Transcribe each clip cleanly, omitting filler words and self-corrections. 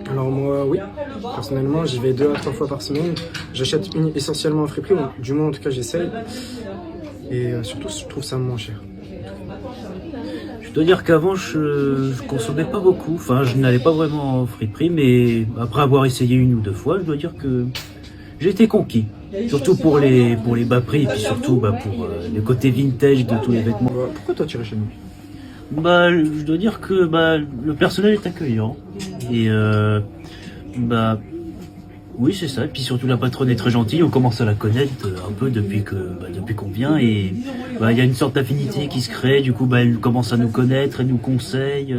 Alors moi, oui. Personnellement, j'y vais 2 à 3 fois par semaine. J'achète essentiellement à Friperie, du moins en tout cas j'essaye. Et surtout, je trouve ça moins cher. Je dois dire qu'avant, je consommais pas beaucoup. Enfin, je n'allais pas vraiment en friperie, mais après avoir essayé 1 ou 2 fois, je dois dire que j'ai été conquis. Surtout pour les bas prix, et puis surtout pour le côté vintage de tous les vêtements. Pourquoi toi tu irais chez nous? Je dois dire que le personnel est accueillant. Et oui, c'est ça. Et puis surtout la patronne est très gentille. On commence à la connaître un peu depuis qu'on vient. Et il y a une sorte d'affinité qui se crée. Du coup, elle commence à nous connaître, elle nous conseille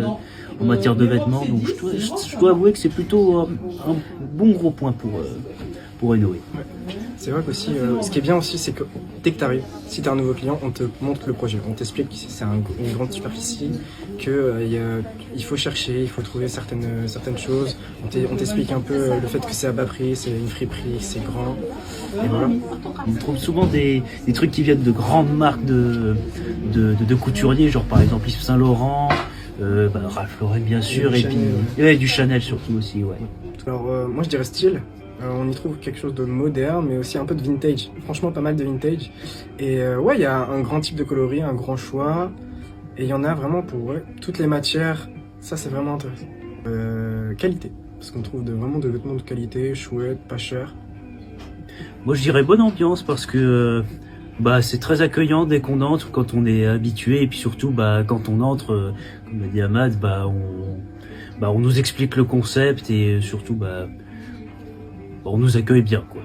en matière de vêtements. Donc je dois avouer que c'est plutôt un bon gros point pour Renoir. Ouais. C'est vrai qu'aussi, ce qui est bien aussi, c'est que dès que tu arrives, si tu es un nouveau client, on te montre le projet. On t'explique que c'est une grande superficie, qu'il faut chercher, il faut trouver certaines choses. On t'explique un peu le fait que c'est à bas prix, c'est une friperie, c'est grand. Et voilà. On trouve souvent des trucs qui viennent de grandes marques de couturiers, genre par exemple Yves Saint Laurent, Ralph Lauren bien sûr, et puis du Chanel surtout aussi. Ouais. Alors moi je dirais style. On y trouve quelque chose de moderne, mais aussi un peu de vintage. Franchement, pas mal de vintage. Et il y a un grand type de coloris, un grand choix. Et il y en a vraiment pour toutes les matières. Ça, c'est vraiment intéressant. Qualité. Parce qu'on trouve vraiment de vêtements de qualité, chouettes, pas chers. Moi, je dirais bonne ambiance parce que c'est très accueillant dès qu'on entre, quand on est habitué. Et puis surtout, quand on entre, comme l'a dit Ahmad, on nous explique le concept et surtout, on nous accueille bien, quoi.